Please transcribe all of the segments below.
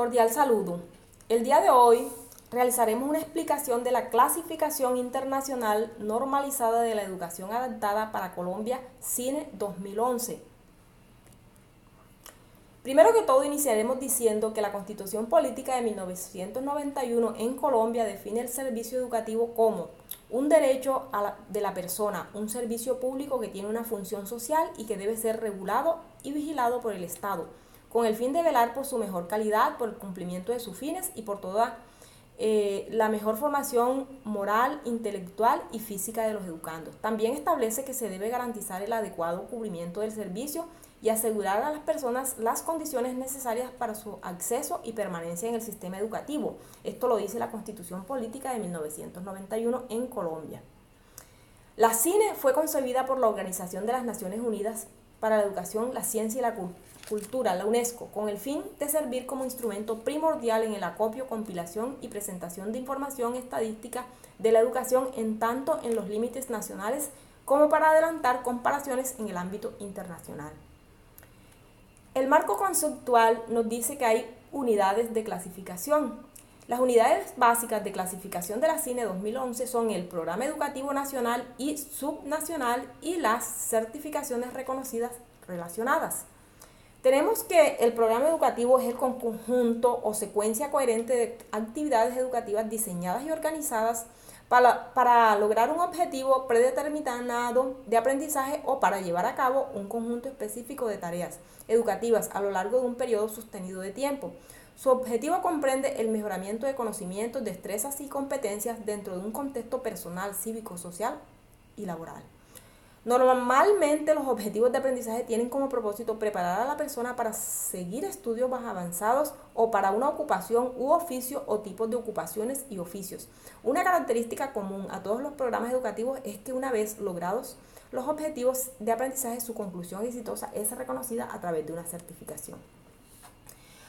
Cordial saludo. El día de hoy realizaremos una explicación de la clasificación internacional normalizada de la educación adaptada para Colombia, CINE 2011. Primero que todo, iniciaremos diciendo que la Constitución Política de 1991 en Colombia define el servicio educativo como un derecho de la persona, un servicio público que tiene una función social y que debe ser regulado y vigilado por el Estado, con el fin de velar por su mejor calidad, por el cumplimiento de sus fines y por toda la mejor formación moral, intelectual y física de los educandos. También establece que se debe garantizar el adecuado cubrimiento del servicio y asegurar a las personas las condiciones necesarias para su acceso y permanencia en el sistema educativo. Esto lo dice la Constitución Política de 1991 en Colombia. La CINE fue concebida por la Organización de las Naciones Unidas para la Educación, la Ciencia y la Cultura, la UNESCO, con el fin de servir como instrumento primordial en el acopio, compilación y presentación de información estadística de la educación, en tanto en los límites nacionales como para adelantar comparaciones en el ámbito internacional. El marco conceptual nos dice que hay unidades de clasificación. Las unidades básicas de clasificación de la CINE 2011 son el Programa Educativo Nacional y Subnacional y las certificaciones reconocidas relacionadas. Tenemos que el programa educativo es el conjunto o secuencia coherente de actividades educativas diseñadas y organizadas para lograr un objetivo predeterminado de aprendizaje o para llevar a cabo un conjunto específico de tareas educativas a lo largo de un periodo sostenido de tiempo. Su objetivo comprende el mejoramiento de conocimientos, destrezas y competencias dentro de un contexto personal, cívico, social y laboral. Normalmente los objetivos de aprendizaje tienen como propósito preparar a la persona para seguir estudios más avanzados o para una ocupación u oficio o tipos de ocupaciones y oficios. Una característica común a todos los programas educativos es que una vez logrados los objetivos de aprendizaje, su conclusión exitosa es reconocida a través de una certificación.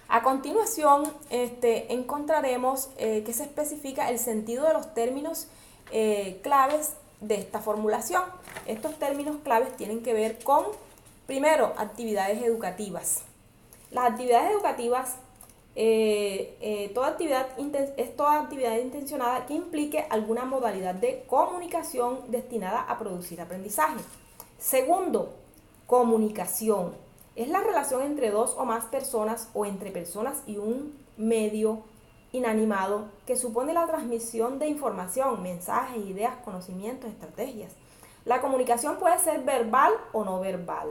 A continuación, encontraremos que se especifica el sentido de los términos claves de esta formulación. Estos términos claves tienen que ver con, primero, actividades educativas. Las actividades educativas es toda actividad intencionada que implique alguna modalidad de comunicación destinada a producir aprendizaje. Segundo, comunicación. Es la relación entre dos o más personas o entre personas y un medio inanimado que supone la transmisión de información, mensajes, ideas, conocimientos, estrategias. La comunicación puede ser verbal o no verbal,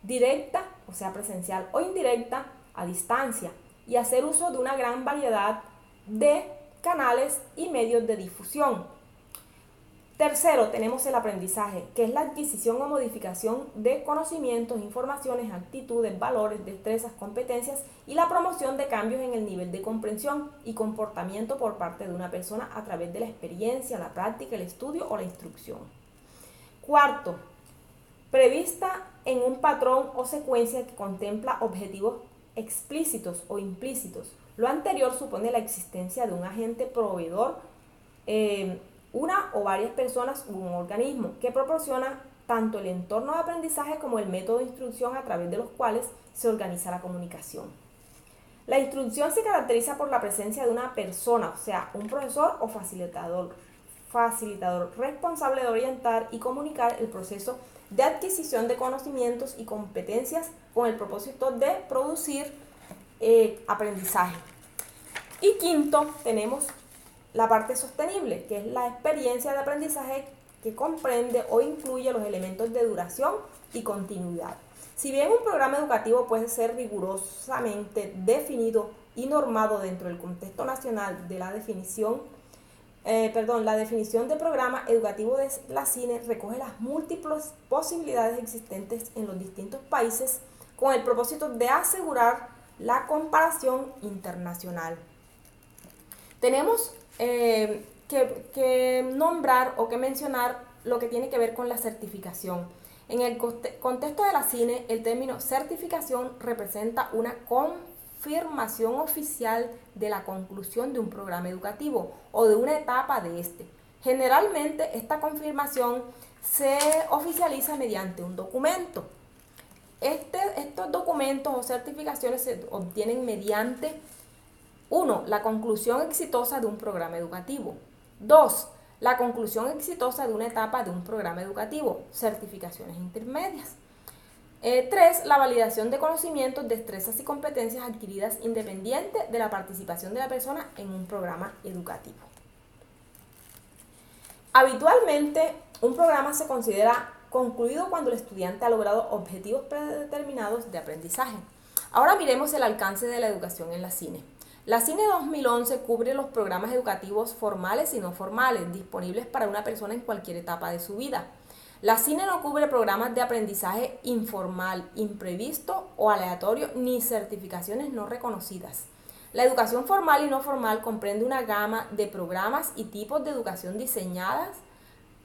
directa, o sea, presencial, o indirecta, a distancia, y hacer uso de una gran variedad de canales y medios de difusión. Tercero, tenemos el aprendizaje, que es la adquisición o modificación de conocimientos, informaciones, actitudes, valores, destrezas, competencias y la promoción de cambios en el nivel de comprensión y comportamiento por parte de una persona a través de la experiencia, la práctica, el estudio o la instrucción. Cuarto, prevista en un patrón o secuencia que contempla objetivos explícitos o implícitos. Lo anterior supone la existencia de un agente proveedor, una o varias personas u un organismo que proporciona tanto el entorno de aprendizaje como el método de instrucción a través de los cuales se organiza la comunicación. La instrucción se caracteriza por la presencia de una persona, o sea, un profesor o facilitador responsable de orientar y comunicar el proceso de adquisición de conocimientos y competencias con el propósito de producir aprendizaje. Y quinto, tenemos la parte sostenible, que es la experiencia de aprendizaje que comprende o incluye los elementos de duración y continuidad. Si bien un programa educativo puede ser rigurosamente definido y normado dentro del contexto nacional de la definición de programa educativo de la CINE recoge las múltiples posibilidades existentes en los distintos países con el propósito de asegurar la comparación internacional. Tenemos que nombrar o que mencionar lo que tiene que ver con la certificación. En el contexto de la CINE, el término certificación representa una confirmación oficial de la conclusión de un programa educativo o de una etapa de este. Generalmente, esta confirmación se oficializa mediante un documento. Estos documentos o certificaciones se obtienen mediante 1. La conclusión exitosa de un programa educativo. 2. La conclusión exitosa de una etapa de un programa educativo, certificaciones intermedias. 3. La validación de conocimientos, destrezas y competencias adquiridas independiente de la participación de la persona en un programa educativo. Habitualmente, un programa se considera concluido cuando el estudiante ha logrado objetivos predeterminados de aprendizaje. Ahora miremos el alcance de la educación en la CINE. La CINE 2011 cubre los programas educativos formales y no formales, disponibles para una persona en cualquier etapa de su vida. La CINE no cubre programas de aprendizaje informal, imprevisto o aleatorio, ni certificaciones no reconocidas. La educación formal y no formal comprende una gama de programas y tipos de educación diseñadas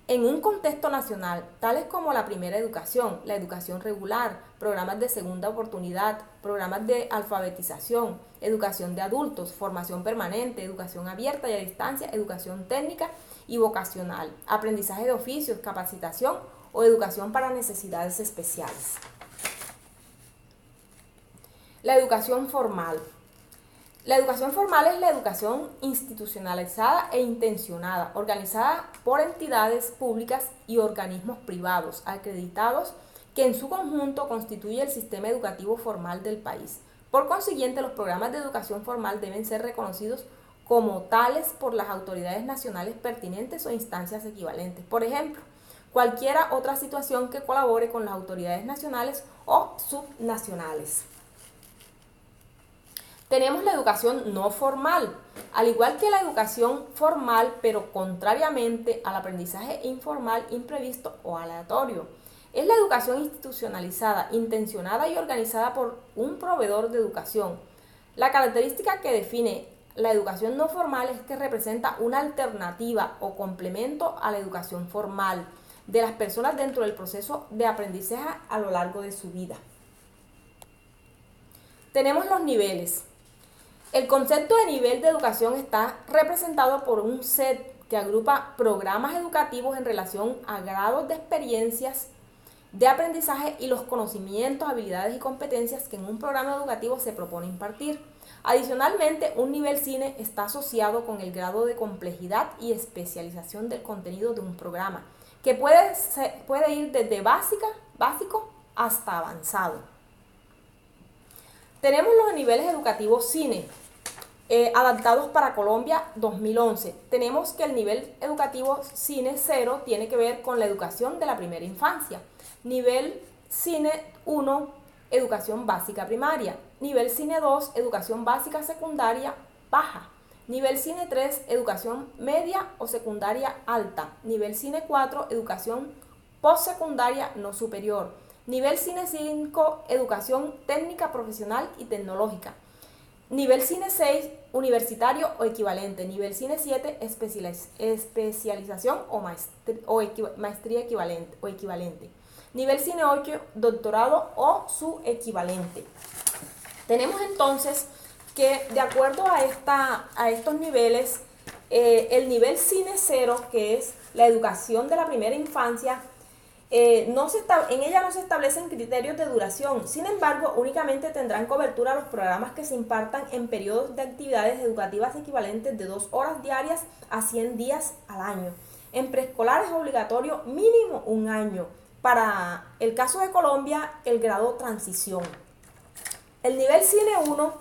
en un contexto nacional, tales como la primera educación, la educación regular, programas de segunda oportunidad, programas de alfabetización, educación de adultos, formación permanente, educación abierta y a distancia, educación técnica y vocacional, aprendizaje de oficios, capacitación o educación para necesidades especiales. La educación formal. La educación formal es la educación institucionalizada e intencionada, organizada por entidades públicas y organismos privados acreditados que en su conjunto constituye el sistema educativo formal del país. Por consiguiente, los programas de educación formal deben ser reconocidos como tales por las autoridades nacionales pertinentes o instancias equivalentes. Por ejemplo, cualquiera otra situación que colabore con las autoridades nacionales o subnacionales. Tenemos la educación no formal, al igual que la educación formal, pero contrariamente al aprendizaje informal, imprevisto o aleatorio. Es la educación institucionalizada, intencionada y organizada por un proveedor de educación. La característica que define la educación no formal es que representa una alternativa o complemento a la educación formal de las personas dentro del proceso de aprendizaje a lo largo de su vida. Tenemos los niveles. El concepto de nivel de educación está representado por un set que agrupa programas educativos en relación a grados de experiencias de aprendizaje y los conocimientos, habilidades y competencias que en un programa educativo se propone impartir. Adicionalmente, un nivel CINE está asociado con el grado de complejidad y especialización del contenido de un programa, que puede ir desde básico hasta avanzado. Tenemos los niveles educativos CINE, adaptados para Colombia 2011. Tenemos que el nivel educativo CINE 0 tiene que ver con la educación de la primera infancia. Nivel CINE 1, educación básica primaria. Nivel CINE 2, educación básica secundaria baja. Nivel CINE 3, educación media o secundaria alta. Nivel CINE 4, educación postsecundaria no superior. Nivel CINE 5, educación técnica, profesional y tecnológica. Nivel CINE 6, universitario o equivalente. Nivel CINE 7, especialización o maestría equivalente. Nivel CINE 8, doctorado o su equivalente. Tenemos entonces que, de acuerdo a estos niveles, el nivel CINE 0, que es la educación de la primera infancia, en ella no se establecen criterios de duración. Sin embargo, únicamente tendrán cobertura los programas que se impartan en periodos de actividades educativas equivalentes de 2 horas diarias a 100 días al año. En preescolar es obligatorio mínimo 1 año. Para el caso de Colombia, el grado transición. El nivel CINE 1,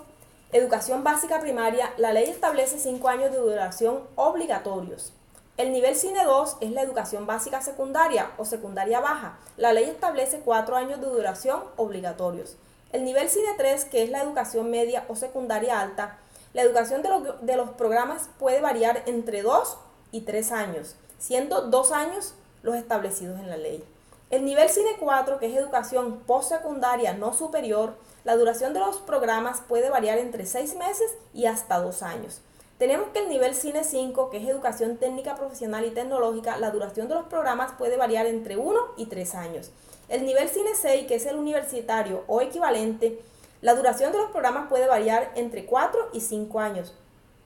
educación básica primaria, la ley establece 5 años de duración obligatorios. El nivel CINE 2 es la educación básica secundaria o secundaria baja. La ley establece 4 años de duración obligatorios. El nivel CINE 3, que es la educación media o secundaria alta, la educación de los programas puede variar entre 2 y 3 años, siendo 2 años los establecidos en la ley. El nivel CINE 4, que es educación postsecundaria no superior, la duración de los programas puede variar entre 6 meses y hasta 2 años. Tenemos que el nivel CINE 5, que es educación técnica, profesional y tecnológica, la duración de los programas puede variar entre 1 y 3 años. El nivel CINE 6, que es el universitario o equivalente, la duración de los programas puede variar entre 4 y 5 años,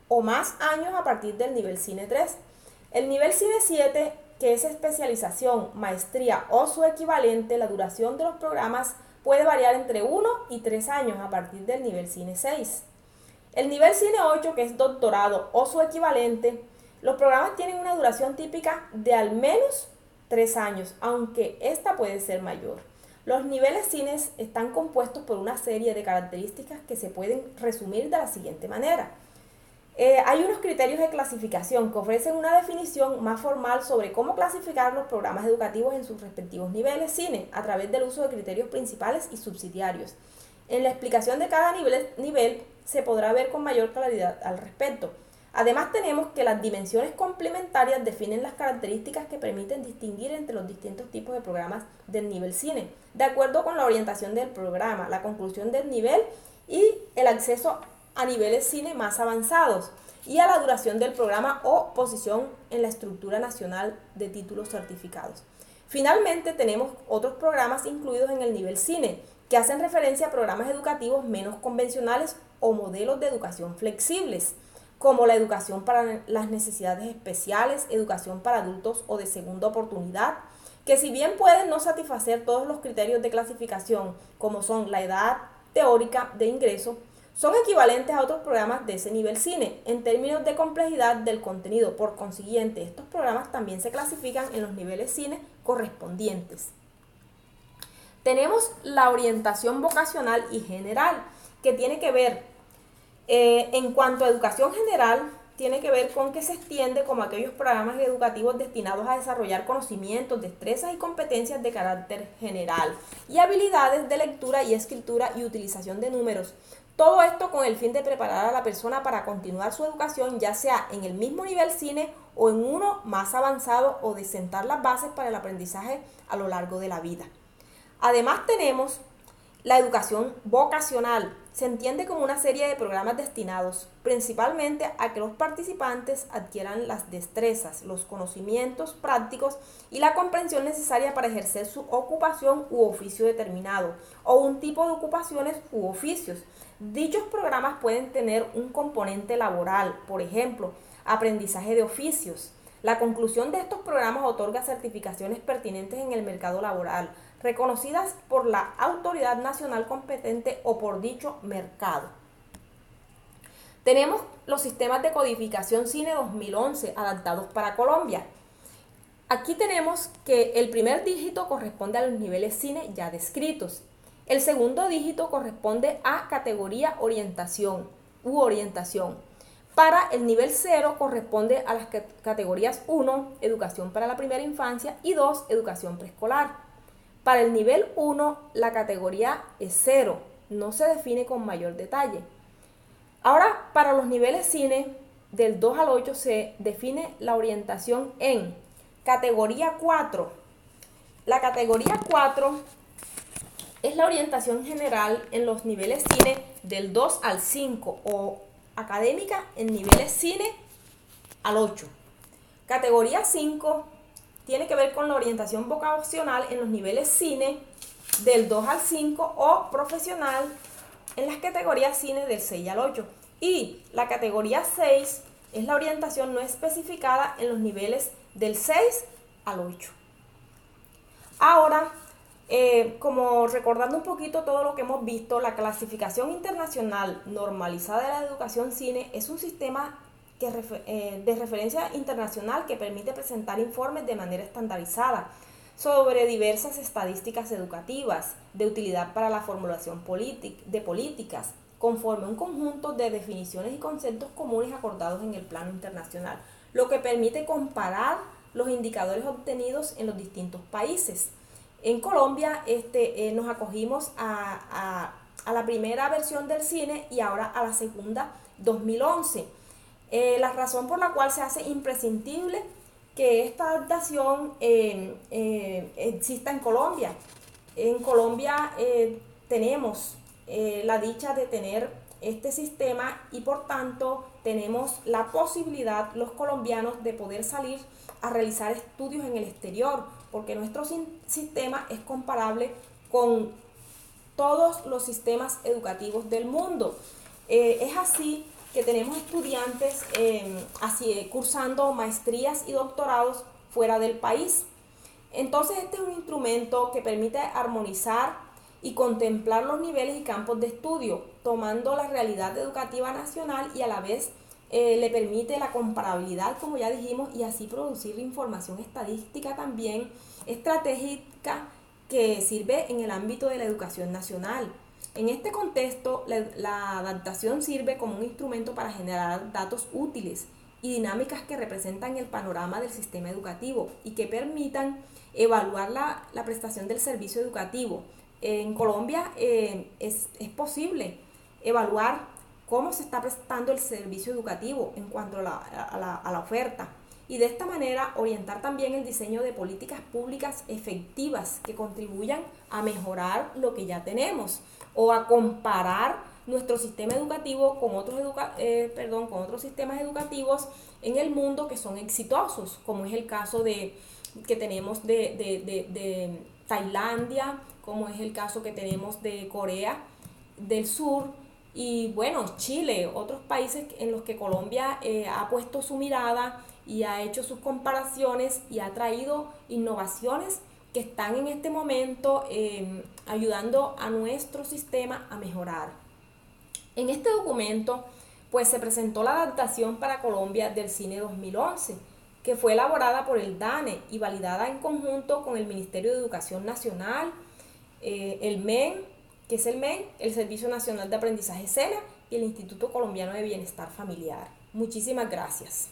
o más años a partir del nivel CINE 3. El nivel CINE 7, que es especialización, maestría o su equivalente, la duración de los programas puede variar entre 1 y 3 años a partir del nivel CINE 6. El nivel Cine 8, que es doctorado o su equivalente, los programas tienen una duración típica de al menos 3 años, aunque esta puede ser mayor. Los niveles cines están compuestos por una serie de características que se pueden resumir de la siguiente manera. Hay unos criterios de clasificación que ofrecen una definición más formal sobre cómo clasificar los programas educativos en sus respectivos niveles cine a través del uso de criterios principales y subsidiarios. En la explicación de cada nivel se podrá ver con mayor claridad al respecto. Además, tenemos que las dimensiones complementarias definen las características que permiten distinguir entre los distintos tipos de programas del nivel cine, de acuerdo con la orientación del programa, la conclusión del nivel y el acceso a niveles cine más avanzados y a la duración del programa o posición en la estructura nacional de títulos certificados. Finalmente, tenemos otros programas incluidos en el nivel cine que hacen referencia a programas educativos menos convencionales o modelos de educación flexibles, como la educación para las necesidades especiales, educación para adultos o de segunda oportunidad, que si bien pueden no satisfacer todos los criterios de clasificación, como son la edad teórica de ingreso, son equivalentes a otros programas de ese nivel cine en términos de complejidad del contenido. Por consiguiente, estos programas también se clasifican en los niveles cine correspondientes. Tenemos la orientación vocacional y general, que tiene que ver, en cuanto a educación general, tiene que ver con que se extiende como aquellos programas educativos destinados a desarrollar conocimientos, destrezas y competencias de carácter general y habilidades de lectura y escritura y utilización de números. Todo esto con el fin de preparar a la persona para continuar su educación, ya sea en el mismo nivel cine o en uno más avanzado, o de sentar las bases para el aprendizaje a lo largo de la vida. Además, tenemos la educación vocacional. Se entiende como una serie de programas destinados principalmente a que los participantes adquieran las destrezas, los conocimientos prácticos y la comprensión necesaria para ejercer su ocupación u oficio determinado, o un tipo de ocupaciones u oficios. Dichos programas pueden tener un componente laboral, por ejemplo, aprendizaje de oficios. La conclusión de estos programas otorga certificaciones pertinentes en el mercado laboral, reconocidas por la autoridad nacional competente o por dicho mercado. Tenemos los sistemas de codificación Cine 2011 adaptados para Colombia. Aquí tenemos que el primer dígito corresponde a los niveles cine ya descritos. El segundo dígito corresponde a categoría orientación u orientación. Para el nivel 0 corresponde a las categorías 1, educación para la primera infancia, y 2, educación preescolar. Para el nivel 1, la categoría es 0, no se define con mayor detalle. Ahora, para los niveles cine, del 2 al 8, se define la orientación en categoría 4. La categoría 4 es la orientación general en los niveles cine del 2 al 5, o académica en niveles cine al 8. Categoría 5 tiene que ver con la orientación vocacional en los niveles cine del 2 al 5, o profesional en las categorías cine del 6 al 8. Y la categoría 6 es la orientación no especificada en los niveles del 6 al 8. Ahora, como recordando un poquito todo lo que hemos visto, la clasificación internacional normalizada de la educación cine es un sistema de referencia internacional que permite presentar informes de manera estandarizada sobre diversas estadísticas educativas de utilidad para la formulación de políticas, conforme a un conjunto de definiciones y conceptos comunes acordados en el plano internacional, lo que permite comparar los indicadores obtenidos en los distintos países. En Colombia nos acogimos a la primera versión del cine y ahora a la segunda, 2011. La razón por la cual se hace imprescindible que esta adaptación exista en Colombia. En Colombia tenemos la dicha de tener este sistema, y por tanto tenemos la posibilidad los colombianos de poder salir a realizar estudios en el exterior, porque nuestro sistema es comparable con todos los sistemas educativos del mundo. Es así que tenemos estudiantes cursando maestrías y doctorados fuera del país. Entonces, este es un instrumento que permite armonizar y contemplar los niveles y campos de estudio, tomando la realidad educativa nacional y a la vez le permite la comparabilidad, como ya dijimos, y así producir información estadística también estratégica que sirve en el ámbito de la educación nacional. En este contexto, la adaptación sirve como un instrumento para generar datos útiles y dinámicas que representan el panorama del sistema educativo y que permitan evaluar la prestación del servicio educativo. En Colombia es posible evaluar cómo se está prestando el servicio educativo en cuanto a la oferta y de esta manera orientar también el diseño de políticas públicas efectivas que contribuyan a mejorar lo que ya tenemos o a comparar nuestro sistema educativo con con otros sistemas educativos en el mundo que son exitosos, como es el caso que tenemos de Tailandia, como es el caso que tenemos de Corea del Sur y bueno, Chile, otros países en los que Colombia ha puesto su mirada y ha hecho sus comparaciones y ha traído innovaciones que están en este momento ayudando a nuestro sistema a mejorar. En este documento, pues se presentó la adaptación para Colombia del Cine 2011, que fue elaborada por el DANE y validada en conjunto con el Ministerio de Educación Nacional, el MEN, que es el MEN, el Servicio Nacional de Aprendizaje SENA y el Instituto Colombiano de Bienestar Familiar. Muchísimas gracias.